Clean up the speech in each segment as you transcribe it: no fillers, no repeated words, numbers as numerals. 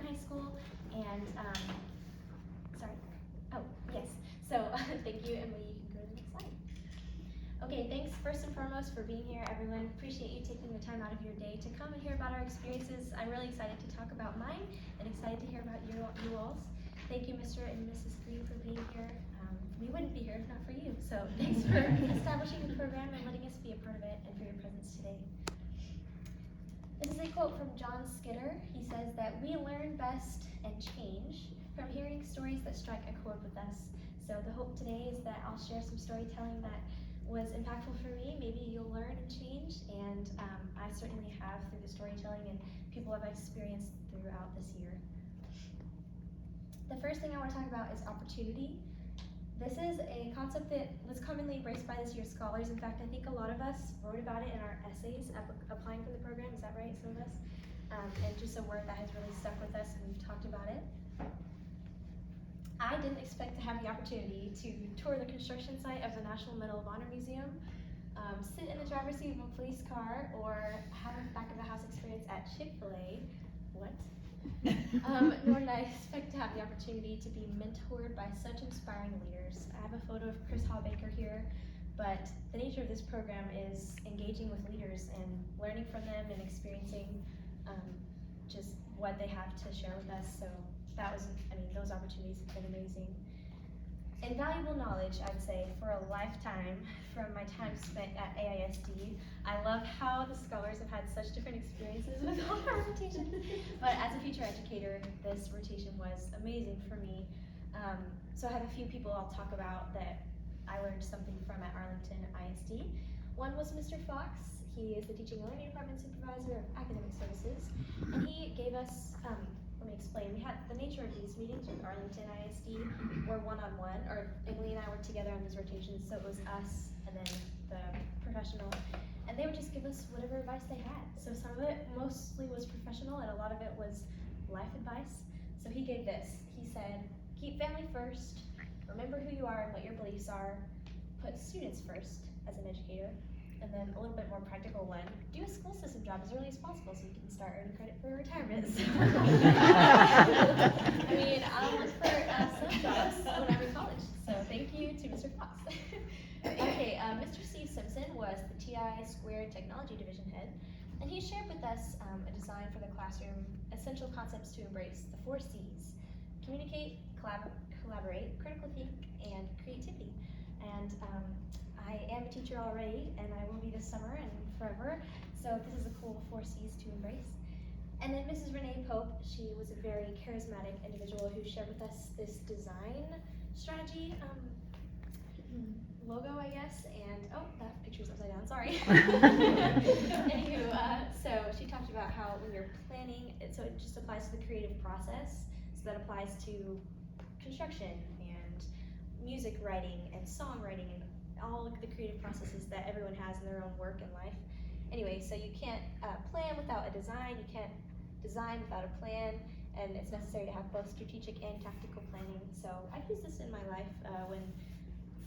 high school, and sorry. Oh, yes. So thank you, Emily. You can go to the next slide. Okay, thanks first and foremost for being here, everyone. Appreciate you taking the time out of your day to come and hear about our experiences. I'm really excited to talk about mine and excited to hear about you all's. Thank you, Mr. and Mrs. Greene, for being here. We wouldn't be here if not for you. So thanks for establishing the program and letting us be a part of it and for your presence today. This is a quote from John Skinner. He says that we learn best and change from hearing stories that strike a chord with us. So the hope today is that I'll share some storytelling that was impactful for me. Maybe you'll learn and change, and I certainly have through the storytelling and people I've experienced throughout this year. The first thing I want to talk about is opportunity. This is a concept that was commonly embraced by this year's scholars. In fact, I think a lot of us wrote about it in our essays applying for the program. Is that right, some of us? And just a word that has really stuck with us, and we've talked about it. I didn't expect to have the opportunity to tour the construction site of the National Medal of Honor Museum, sit in the driver's seat of a police car, or have a back of the house experience at Chick-fil-A. What? Nor did I expect to have the opportunity to be mentored by such inspiring leaders. I have a photo of Chris Hallbaker here, but the nature of this program is engaging with leaders and learning from them and experiencing just what they have to share with us. So that was, those opportunities have been amazing. Invaluable knowledge, I'd say, for a lifetime from my time spent at AISD. I love how the scholars have had such different experiences with all our rotations. But as a future educator, this rotation was amazing for me. So I have a few people I'll talk about that I learned something from at Arlington ISD. One was Mr. Fox. He is the Teaching and Learning Department Supervisor of Academic Services. And he gave us, let me explain. We had the nature of these meetings with Arlington ISD were one-on-one, or Emily and I worked together on these rotations, so it was us and then the professional, and they would just give us whatever advice they had. So some of it mostly was professional, and a lot of it was life advice. So he gave this. He said, keep family first, remember who you are and what your beliefs are, put students first as an educator, and then a little bit more practical one, do a school system job as early as possible so you can start earning credit for retirement. I'll look for some jobs when I'm in college. So thank you to Mr. Fox. Okay, Mr. Steve Simpson was the TI Squared Technology Division head, and he shared with us a design for the classroom, essential concepts to embrace the 4 C's: communicate, collaborate, critical think, and creativity. And I am a teacher already, and I will be this summer and forever, so this is a cool 4 C's to embrace. And then Mrs. Renee Pope, she was a very charismatic individual who shared with us this design strategy, logo, I guess, and oh, that picture's upside down, sorry. Anywho, so she talked about how when you're planning, so it just applies to the creative process, so that applies to construction and music writing and songwriting and all of the creative processes that everyone has in their own work and life. Anyway, so you can't plan without a design, you can't design without a plan, and it's necessary to have both strategic and tactical planning. So I've used this in my life when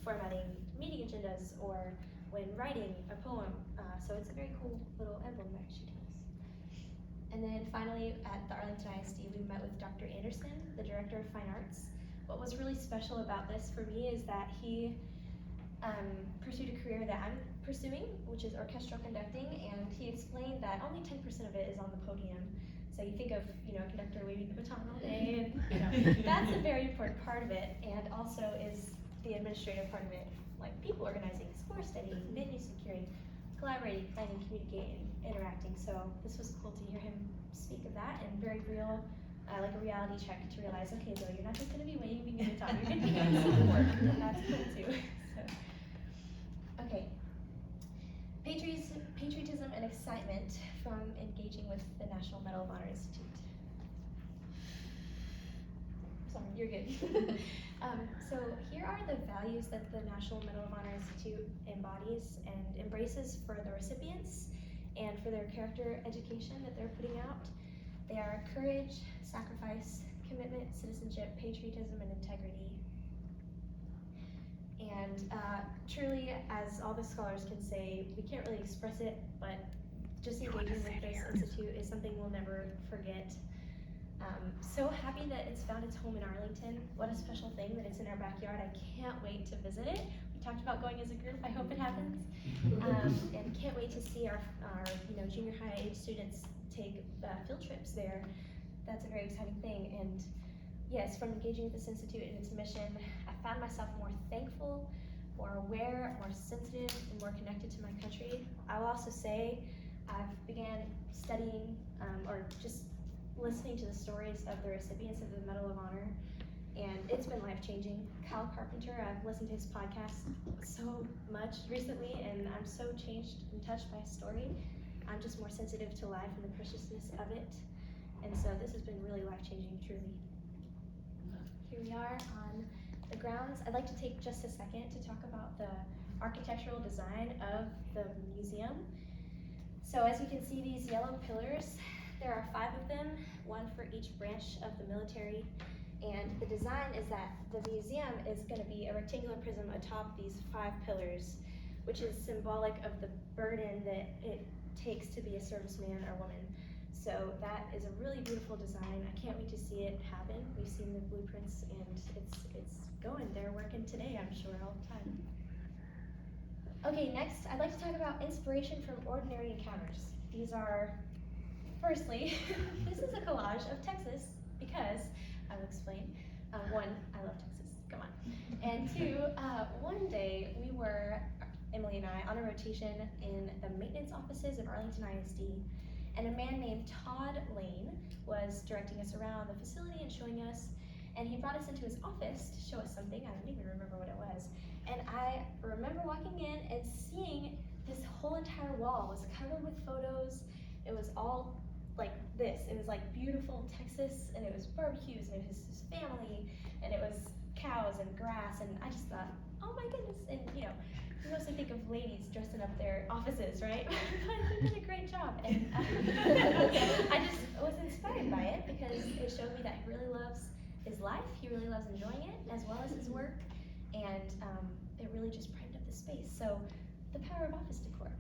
formatting meeting agendas or when writing a poem, so it's a very cool little emblem that she does. And then finally, at the Arlington ISD, we met with Dr. Anderson, the Director of Fine Arts. What was really special about this for me is that he pursued a career that I'm pursuing, which is orchestral conducting, and he explained that only 10% of it is on the podium. So you think of, a conductor waving the baton all day, and that's a very important part of it, and also is the administrative part of it, like people organizing, score studying, venue securing, collaborating, planning, communicating, interacting. So this was cool to hear him speak of that, and very real, like a reality check to realize, okay, Zoey, you're not just going to be waving the baton, you're going to be doing some work, and that's cool too. Okay, patriotism and excitement from engaging with the National Medal of Honor Institute. Sorry, you're good. So here are the values that the National Medal of Honor Institute embodies and embraces for the recipients and for their character education that they're putting out. They are courage, sacrifice, commitment, citizenship, patriotism, and integrity. And truly, as all the scholars can say, we can't really express it, but just engaging with this institute is something we'll never forget. So happy that it's found its home in Arlington. What a special thing that it's in our backyard. I can't wait to visit it. We talked about going as a group. I hope it happens. And can't wait to see our junior high age students take field trips there. That's a very exciting thing. And yes, from engaging with this institute and its mission, I found myself more thankful, more aware, more sensitive, and more connected to my country. I will also say I've began studying or just listening to the stories of the recipients of the Medal of Honor, and it's been life-changing. Kyle Carpenter, I've listened to his podcast so much recently, and I'm so changed and touched by his story. I'm just more sensitive to life and the preciousness of it, and so this has been really life-changing, truly. Here we are on the grounds. I'd like to take just a second to talk about the architectural design of the museum. So as you can see, these yellow pillars, there are 5 of them, 1 for each branch of the military. And the design is that the museum is going to be a rectangular prism atop these 5 pillars, which is symbolic of the burden that it takes to be a serviceman or woman. So that is a really beautiful design. I can't wait to see it happen. We've seen the blueprints and it's going. They're working today, I'm sure, all the time. Okay, next I'd like to talk about inspiration from ordinary encounters. These are, firstly, this is a collage of Texas because, I will explain. 1, I love Texas, come on. And 2, one day we were, Emily and I, on a rotation in the maintenance offices of Arlington AISD, and a man named Todd Lane was directing us around the facility and showing us, and he brought us into his office to show us something. I don't even remember what it was. And I remember walking in and seeing this whole entire wall was covered with photos. It was all like this. It was like beautiful Texas, and it was barbecues, and it was his family, and it was cows and grass, and I just thought, oh my goodness. And you mostly think of ladies dressing up their offices, right? But he did a great job, and I just was inspired by it because it showed me that he really loves his life, he really loves enjoying it, as well as his work, and it really just brightened up the space. So, the power of office decor.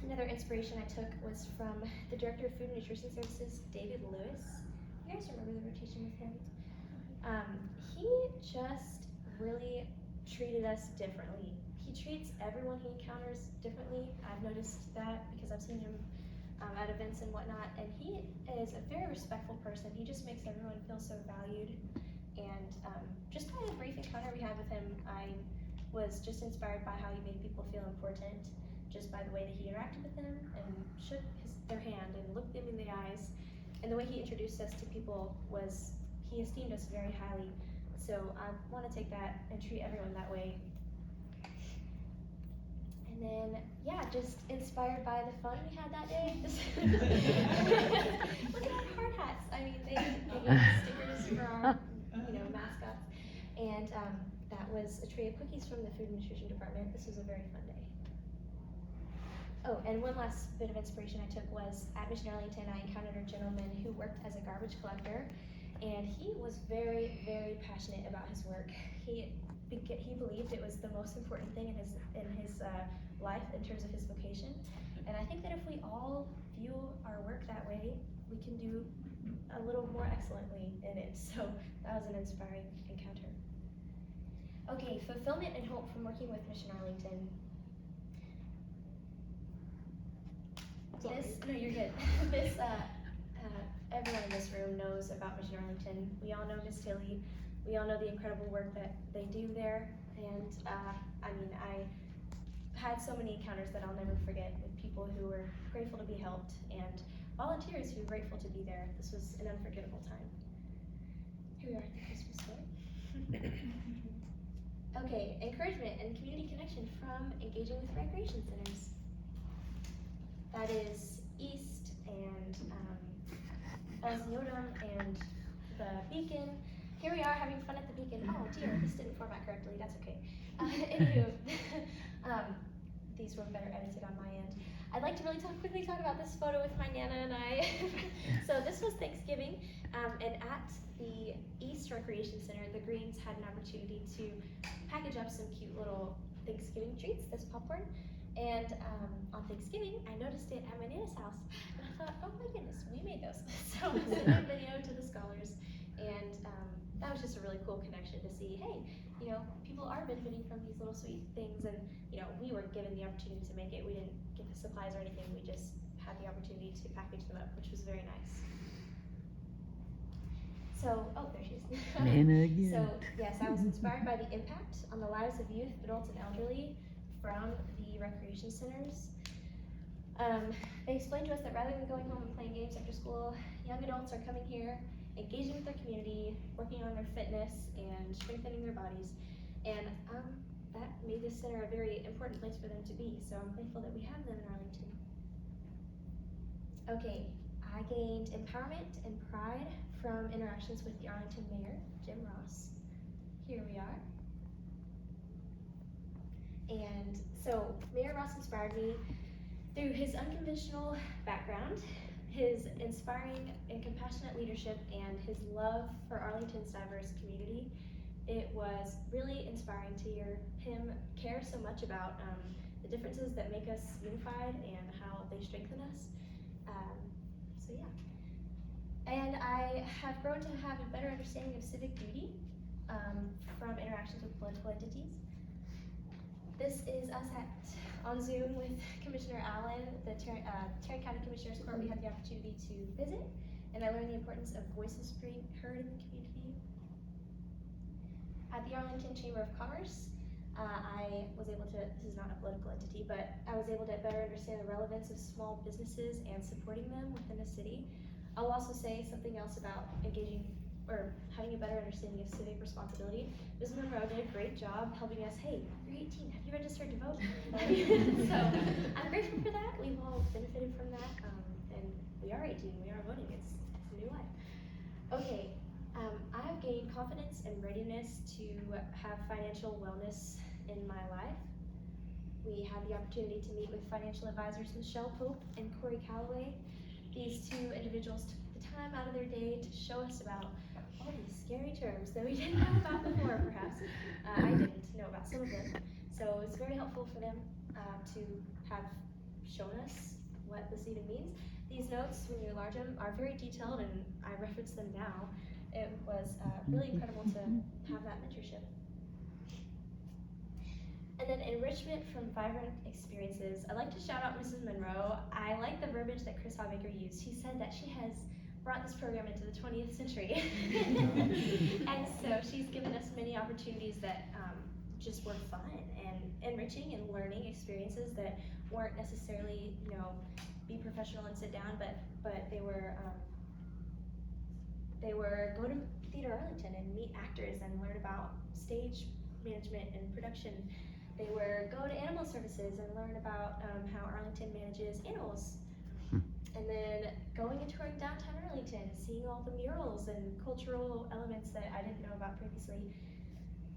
Another inspiration I took was from the Director of Food and Nutrition Services, David Lewis. You guys remember the rotation with him? He just really treated us differently. He treats everyone he encounters differently. I've noticed that because I've seen him at events and whatnot, and he is a very respectful person. He just makes everyone feel so valued, and just by the brief encounter we had with him, I was just inspired by how he made people feel important, just by the way that he interacted with them and shook their hand and looked them in the eyes, and the way he introduced us to people was, he esteemed us very highly. So I want to take that and treat everyone that way. And then, yeah, just inspired by the fun we had that day. Look at our hard hats. I mean, they gave stickers for our, mascots. And that was a tray of cookies from the Food and Nutrition Department. This was a very fun day. Oh, and one last bit of inspiration I took was at Mission Arlington, I encountered a gentleman who worked as a garbage collector, and he was very, very passionate about his work. He believed it was the most important thing in his life in terms of his vocation. And I think that if we all view our work that way, we can do a little more excellently in it. So that was an inspiring encounter. Okay, fulfillment and hope from working with Mission Arlington. No, you're good. Everyone in this room knows about Mission Arlington. We all know Miss Tilly. We all know the incredible work that they do there. And I had so many encounters that I'll never forget with people who were grateful to be helped and volunteers who were grateful to be there. This was an unforgettable time. Here we are at the Christmas store. Okay, encouragement and community connection from engaging with recreation centers. That is East and Osneodum and the Beacon. Here we are having fun at the Beacon. Oh dear, this didn't format correctly, that's okay. Anywho, these were better edited on my end. I'd like to really quickly talk about this photo with my Nana and I. So this was Thanksgiving, and at the East Recreation Center, the Greenes had an opportunity to package up some cute little Thanksgiving treats, this popcorn, And on Thanksgiving, I noticed it at my Nana's house, and I thought, oh my goodness, we made those. So I sent a video to the scholars, and that was just a really cool connection to see, hey, you know, people are benefiting from these little sweet things, and you know, we were given the opportunity to make it. We didn't get the supplies or anything. We just had the opportunity to package them up, which was very nice. So, oh, there she is. Nana again. So, yes, I was inspired by the impact on the lives of youth, adults, and elderly from the recreation centers. They explained to us that rather than going home and playing games after school, young adults are coming here, engaging with their community, working on their fitness, and strengthening their bodies. And that made this center a very important place for them to be. So I'm thankful that we have them in Arlington. Okay, I gained empowerment and pride from interactions with the Arlington Mayor, Jim Ross. Here we are. And so Mayor Ross inspired me through his unconventional background, his inspiring and compassionate leadership, and his love for Arlington's diverse community. It was really inspiring to hear him care so much about the differences that make us unified and how they strengthen us. So yeah. And I have grown to have a better understanding of civic duty from interactions with political entities. This is us on Zoom with Commissioner Allen, the Tarrant County Commissioner's Court. We had the opportunity to visit, and I learned the importance of voices being heard in the community. At the Arlington Chamber of Commerce, I was able to, this is not a political entity, but I was able to better understand the relevance of small businesses and supporting them within the city. I'll also say something else about engaging or having a better understanding of civic responsibility. Ms. Monroe did a great job helping us, hey, you're 18, have you registered to vote? So I'm grateful for that. We've all benefited from that, and we are 18, we are voting, it's a new life. Okay, I've gained confidence and readiness to have financial wellness in my life. We had the opportunity to meet with financial advisors Michelle Pope and Corey Calloway. These two individuals took the time out of their day to show us about all these scary terms that we didn't know about before, perhaps. I didn't know about some of them. So it was very helpful for them to have shown us what this even means. These notes, when you enlarge them, are very detailed, and I reference them now. It was really incredible to have that mentorship. And then enrichment from vibrant experiences. I'd like to shout out Mrs. Monroe. I like the verbiage that Chris Hawbaker used. She said that she has brought this program into the 20th century. And so she's given us many opportunities that just were fun and enriching and learning experiences that weren't necessarily, you know, be professional and sit down, but they were go to Theater Arlington and meet actors and learn about stage management and production. They were go to animal services and learn about how Arlington manages animals. And then going and touring downtown Arlington, seeing all the murals and cultural elements that I didn't know about previously.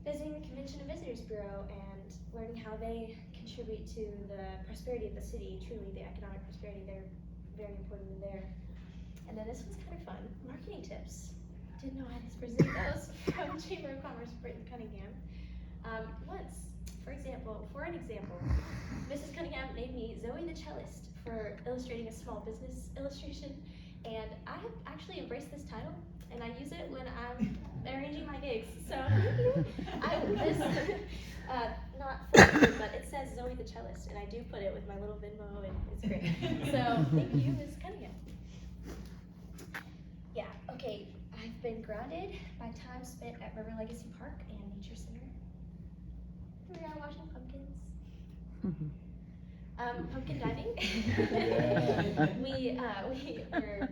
Visiting the Convention and Visitors Bureau and learning how they contribute to the prosperity of the city, truly the economic prosperity, they're very important in there. And then this was kind of fun, marketing tips. Didn't know I had to present those from Chamber of Commerce, Britton Cunningham. For an example, Mrs. Cunningham named me Zoey the cellist for illustrating a small business illustration, and I have actually embraced this title, and I use it when I'm arranging my gigs. So thank you. Not for me, but it says Zoey the cellist, and I do put it with my little Venmo, and it's great. So thank you, Ms. Cunningham. Yeah. Okay. I've been grounded by time spent at River Legacy Park and Nature Center. We are watching pumpkins. Pumpkin diving. We were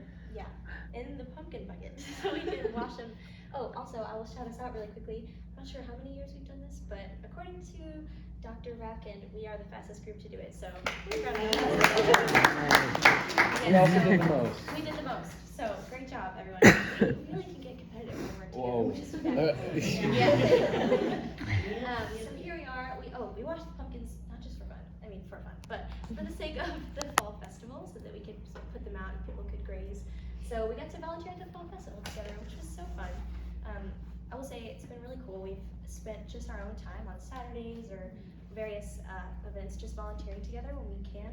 in the pumpkin bucket, so we did wash them. Oh, also I will shout us out really quickly. I'm not sure how many years we've done this, but according to Dr. Rapkin, we are the fastest group to do it. So we're proud of We also did the most. We did the most. So great job, everyone. We really can get competitive when we're together, which is so here we are. We watched the pumpkins not just for fun. I mean for fun, but for the sake of the fall festival, so that we could put them out and people could graze. So we got to volunteer at the fall festival together, which was so fun. I will say it's been really cool. We've spent just our own time on Saturdays or various events, just volunteering together when we can.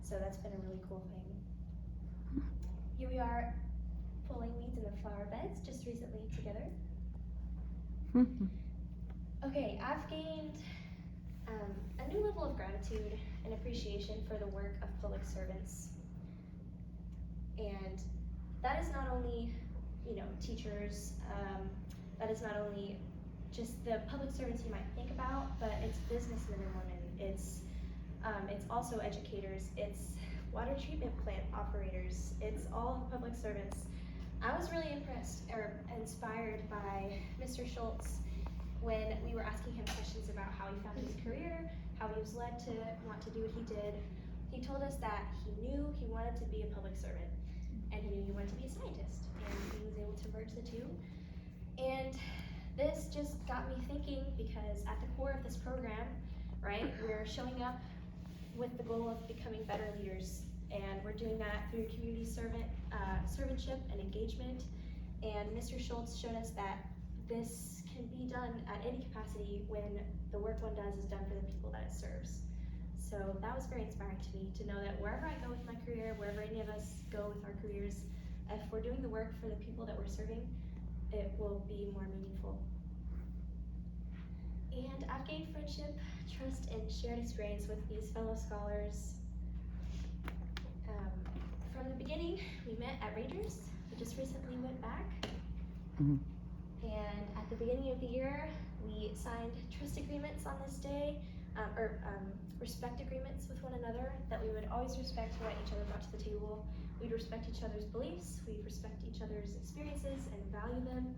So that's been a really cool thing. Here we are pulling weeds in the flower beds just recently together. Okay, I've gained a new level of gratitude and appreciation for the work of public servants. And that is not only, teachers, that is not only just the public servants you might think about, but it's businessmen and women, it's also educators, it's water treatment plant operators, it's all the public servants. I was really impressed or inspired by Mr. Schultz when we were asking him questions about how he found his career, how he was led to want to do what he did. He told us that he knew he wanted to be a public servant, and he knew he wanted to be a scientist, and he was able to merge the two. And this just got me thinking, because at the core of this program, right, we're showing up with the goal of becoming better leaders, and we're doing that through community servantship and engagement. And Mr. Schultz showed us that this can be done at any capacity when the work one does is done for the people that it serves. So that was very inspiring to me, to know that wherever I go with my career, wherever any of us go with our careers, if we're doing the work for the people that we're serving, it will be more meaningful. And I've gained friendship, trust, and shared experience with these fellow scholars. From the beginning, we met at Rangers. We just recently went back. And at the beginning of the year, we signed trust agreements on this day, respect agreements with one another, that we would always respect what each other brought to the table. We'd respect each other's beliefs, we'd respect each other's experiences and value them,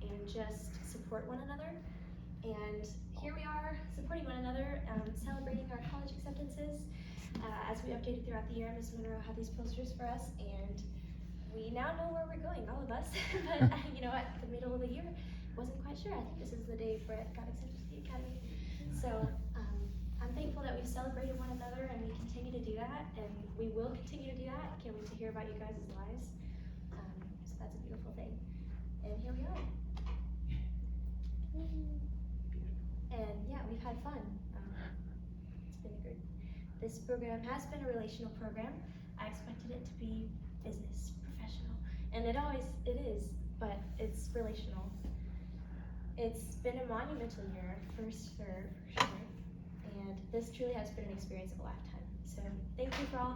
and just support one another. And here we are, supporting one another, celebrating our college acceptances. As we updated throughout the year, Ms. Monroe had these posters for us, and we now know where we're going, all of us. But at the middle of the year, wasn't quite sure. I think this is the day Brett got accepted to the academy. So I'm thankful that we've celebrated one another, and we continue to do that, and we will continue to do that. Can't wait to hear about you guys' lives. So that's a beautiful thing. And here we are. And yeah, we've had fun. It's been good. This program has been a relational program. I expected it to be business, professional, and it is, but it's relational. It's been a monumental year for sure, and this truly has been an experience of a lifetime. So thank you for all of you.